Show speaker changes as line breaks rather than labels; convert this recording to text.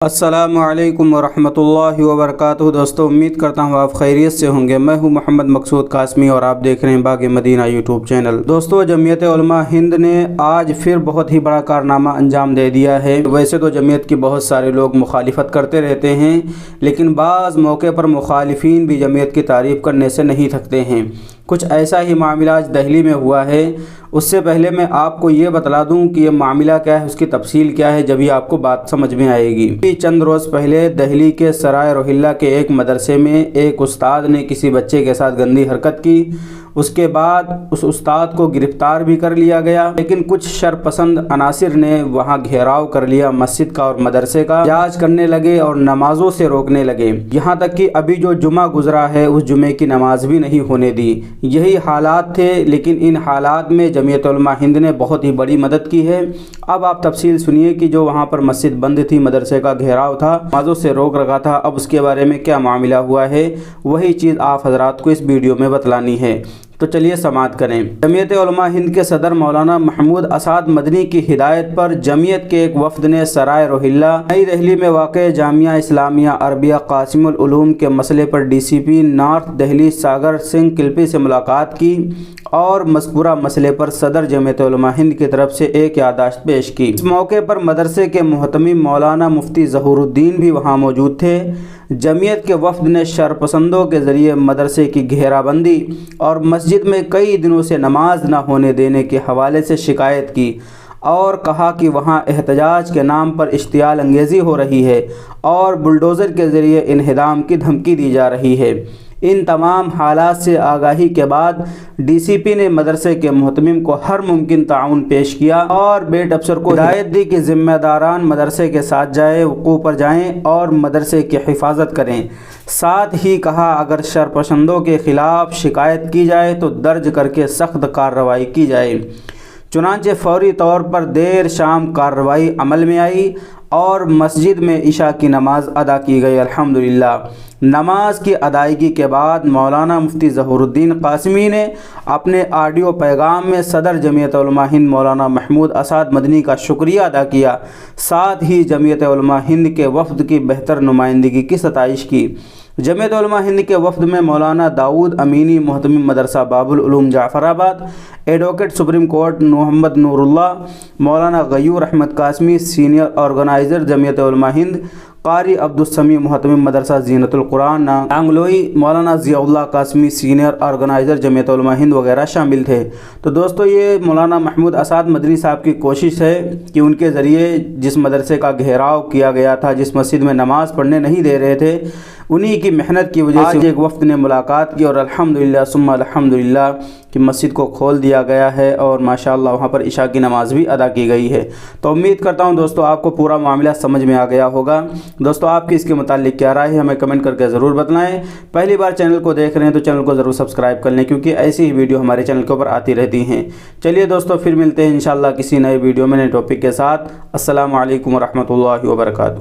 السلام علیکم ورحمۃ اللہ وبرکاتہ۔ دوستو امید کرتا ہوں آپ خیریت سے ہوں گے۔ میں ہوں محمد مقصود قاسمی اور آپ دیکھ رہے ہیں باغ مدینہ یوٹیوب چینل۔ دوستو جمعیت علماء ہند نے آج پھر بہت ہی بڑا کارنامہ انجام دے دیا ہے۔ ویسے تو جمعیت کی بہت سارے لوگ مخالفت کرتے رہتے ہیں، لیکن بعض موقع پر مخالفین بھی جمعیت کی تعریف کرنے سے نہیں تھکتے ہیں۔ کچھ ایسا ہی معاملہ آج دہلی میں ہوا ہے۔ اس سے پہلے میں آپ کو یہ بتلا دوں کہ یہ معاملہ کیا ہے، اس کی تفصیل کیا ہے، جبھی آپ کو بات سمجھ میں آئے گی۔ چند روز پہلے دہلی کے سرائے روہیلا کے ایک مدرسے میں ایک استاد نے کسی بچے کے ساتھ گندی حرکت کی۔ اس کے بعد اس استاد کو گرفتار بھی کر لیا گیا، لیکن کچھ شرپسند عناصر نے وہاں گھیراؤ کر لیا مسجد کا اور مدرسے کا، جانچ کرنے لگے اور نمازوں سے روکنے لگے، یہاں تک کہ ابھی جو جمعہ گزرا ہے اس جمعے کی نماز بھی نہیں ہونے دی۔ یہی حالات تھے، لیکن ان حالات میں جمعیت علماء ہند نے بہت ہی بڑی مدد کی ہے۔ اب آپ تفصیل سنیے کہ جو وہاں پر مسجد بند تھی، مدرسے کا گھیراؤ تھا، نمازوں سے روک رکھا تھا، اب اس کے بارے میں کیا معاملہ ہوا ہے، وہی چیز آپ حضرات کو اس ویڈیو میں بتلانی ہے۔ تو چلیے سماعت کریں۔ جمعیت علماء ہند کے صدر مولانا محمود اسعد مدنی کی ہدایت پر جمعیت کے ایک وفد نے سرائے روہیلا نئی دہلی میں واقع جامعہ اسلامیہ عربیہ قاسم العلوم کے مسئلے پر ڈی سی پی نارتھ دہلی ساگر سنگھ کلپی سے ملاقات کی اور مذکورہ مسئلے پر صدر جمعیت علماء ہند کی طرف سے ایک یادداشت پیش کی۔ اس موقع پر مدرسے کے محتمم مولانا مفتی ظہور الدین بھی وہاں موجود تھے۔ جمعیت کے وفد نے شرپسندوں کے ذریعے مدرسے کی گھیرا بندی اور مسجد میں کئی دنوں سے نماز نہ ہونے دینے کے حوالے سے شکایت کی اور کہا کہ وہاں احتجاج کے نام پر اشتعال انگیزی ہو رہی ہے اور بلڈوزر کے ذریعے انہدام کی دھمکی دی جا رہی ہے۔ ان تمام حالات سے آگاہی کے بعد ڈی سی پی نے مدرسے کے محتمم کو ہر ممکن تعاون پیش کیا اور بیٹ افسر کو ہدایت دی کہ ذمہ داران مدرسے کے ساتھ جائے وقوع پر جائیں اور مدرسے کی حفاظت کریں۔ ساتھ ہی کہا اگر شرپسندوں کے خلاف شکایت کی جائے تو درج کر کے سخت کارروائی کی جائے۔ چنانچہ فوری طور پر دیر شام کارروائی عمل میں آئی اور مسجد میں عشاء کی نماز ادا کی گئی۔ الحمدللہ نماز کی ادائیگی کے بعد مولانا مفتی ظہور الدین قاسمی نے اپنے آڈیو پیغام میں صدر جمعیت علماء ہند مولانا محمود اسعد مدنی کا شکریہ ادا کیا، ساتھ ہی جمعیت علماء ہند کے وفد کی بہتر نمائندگی کی ستائش کی۔ جمعیت علماء ہند کے وفد میں مولانا داؤد امینی محتمم مدرسہ باب العلوم جعفر آباد، ایڈوکیٹ سپریم کورٹ محمد نور اللہ، مولانا غیور احمد قاسمی سینئر آرگنائزر جمعیت علماء ہند، قاری عبدالسمیع محتمم مدرسہ زینت القرآن نانگلوئی، مولانا ضیاء اللہ قاسمی سینئر آرگنائزر جمعیت علماء ہند وغیرہ شامل تھے۔ تو دوستو یہ مولانا محمود اسعد مدنی صاحب کی کوشش ہے کہ ان کے ذریعے جس مدرسے کا گھیراؤ کیا گیا تھا، جس مسجد میں نماز پڑھنے نہیں دے رہے تھے، انہی کی محنت کی وجہ سے ایک وفد نے ملاقات کی اور الحمدللہ ثم الحمدللہ کہ مسجد کو کھول دیا گیا ہے اور ماشاءاللہ وہاں پر عشاء کی نماز بھی ادا کی گئی ہے۔ تو امید کرتا ہوں دوستو آپ کو پورا معاملہ سمجھ میں آ گیا ہوگا۔ دوستو آپ کی اس کے متعلق کیا رائے ہے ہمیں کمنٹ کر کے ضرور بتلائیں۔ پہلی بار چینل کو دیکھ رہے ہیں تو چینل کو ضرور سبسکرائب کر لیں، کیونکہ ایسی ہی ویڈیو ہمارے چینل کے اوپر آتی رہتی ہیں۔ چلیے دوستو پھر ملتے ہیں انشاءاللہ کسی نئے ویڈیو میں نئے ٹاپک کے ساتھ۔ السلام علیکم ورحمۃ اللہ وبرکاتہ۔